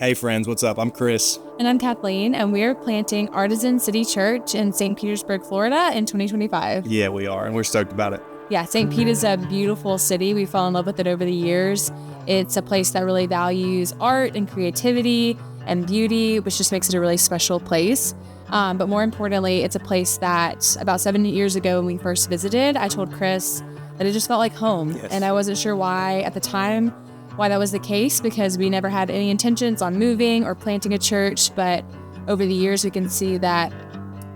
Hey friends, what's up? I'm Chris. And I'm Kathleen, and we're planting Artisan City Church in St. Petersburg, Florida in 2025. Yeah, we are, and we're stoked about it. Yeah, St. Pete is a beautiful city. We fell in love with it over the years. It's a place that really values art and creativity and beauty, which just makes it a really special place. But more importantly, it's a place that about 7 years ago when we first visited, I told Chris that it just felt like home. Yes. And I wasn't sure why at the time, why that was the case, because we never had any intentions on moving or planting a church. But over the years, we can see that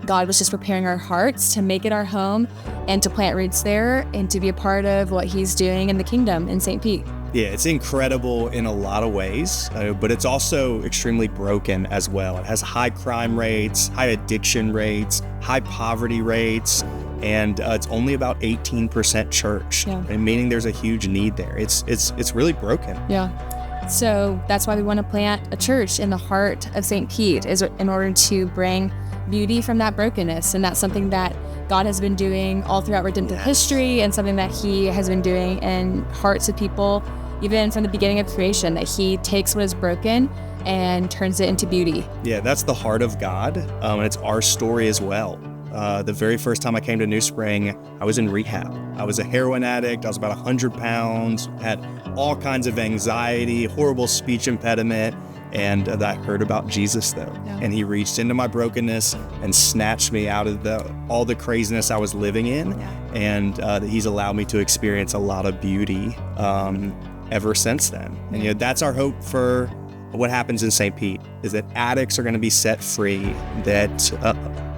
God was just preparing our hearts to make it our home and to plant roots there and to be a part of what he's doing in the kingdom in St. Pete. Yeah, it's incredible in a lot of ways, but it's also extremely broken as well. It has high crime rates, high addiction rates, high poverty rates, and it's only about 18% church, meaning there's a huge need there. It's really broken. Yeah. So that's why we want to plant a church in the heart of St. Pete, is in order to bring beauty from that brokenness. And that's something that God has been doing all throughout redemptive history, and something that he has been doing in hearts of people even from the beginning of creation, that he takes what is broken and turns it into beauty. Yeah, that's the heart of God, and it's our story as well. The very first time I came to Newspring, I was in rehab. I was a heroin addict. I was about 100 pounds, had all kinds of anxiety, horrible speech impediment. And I heard about Jesus, though. Yeah. And he reached into my brokenness and snatched me out of all the craziness I was living in. Yeah. And he's allowed me to experience a lot of beauty ever since then. And that's our hope for what happens in St. Pete, is that addicts are going to be set free, that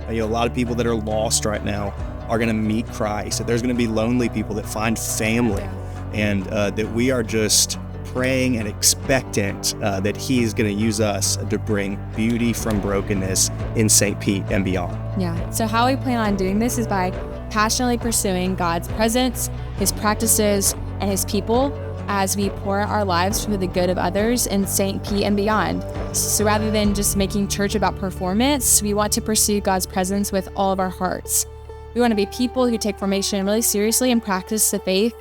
a lot of people that are lost right now are going to meet Christ, that there's going to be lonely people that find family, and that we are just praying and expectant that he is going to use us to bring beauty from brokenness in St. Pete and beyond. Yeah. So how we plan on doing this is by passionately pursuing God's presence, his practices, and his people as we pour out our lives for the good of others in St. Pete and beyond. So rather than just making church about performance, we want to pursue God's presence with all of our hearts. We want to be people who take formation really seriously and practice the faith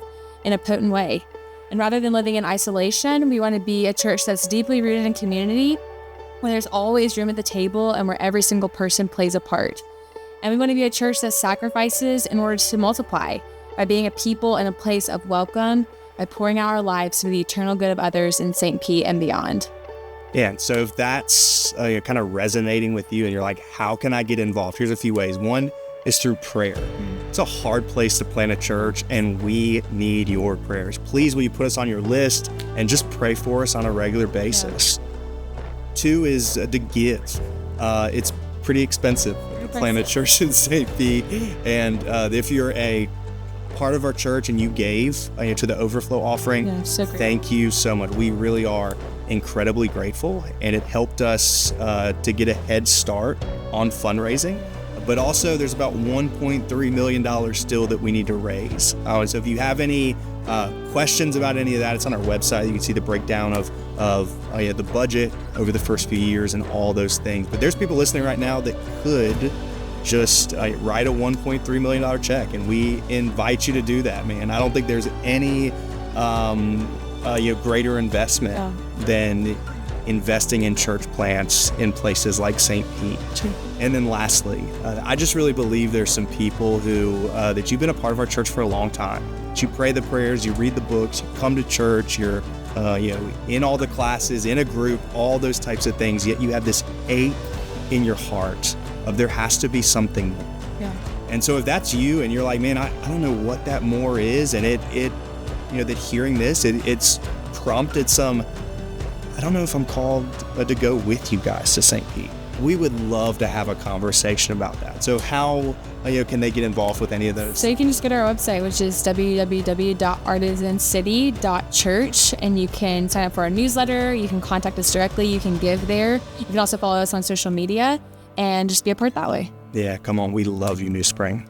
in a potent way. And rather than living in isolation, we want to be a church that's deeply rooted in community, where there's always room at the table and where every single person plays a part. And we want to be a church that sacrifices in order to multiply, by being a people in a place of welcome, by pouring out our lives for the eternal good of others in St. Pete and beyond. Yeah, and so if that's kind of resonating with you and you're like, how can I get involved? Here's a few ways. One is through prayer. It's a hard place to plant a church, and we need your prayers. Please, will you put us on your list and just pray for us on a regular basis? Yeah. Two is to give. It's pretty expensive to plant a church in St. Pete, and if you're a part of our church and you gave to the overflow offering, thank you so much. We really are incredibly grateful, and it helped us to get a head start on fundraising. But also there's about $1.3 million still that we need to raise. So if you have any questions about any of that, it's on our website. You can see the breakdown of the budget over the first few years and all those things. But there's people listening right now that could just write a $1.3 million check, and we invite you to do that, man. I don't think there's any greater investment than investing in church plants in places like St. Pete. And then lastly, I just really believe there's some people who that you've been a part of our church for a long time. You pray the prayers, you read the books, you come to church, you're in all the classes, in a group, all those types of things, yet you have this ache in your heart of there has to be something more. Yeah. And so if that's you and you're like, man, I don't know what that more is, and it that hearing this, it's prompted some, I don't know if I'm called to go with you guys to St. Pete. We would love to have a conversation about that. So how can they get involved with any of those? So you can just go to our website, which is www.artisancity.church, and you can sign up for our newsletter. You can contact us directly. You can give there. You can also follow us on social media and just be a part that way. Yeah, come on. We love you, Newspring.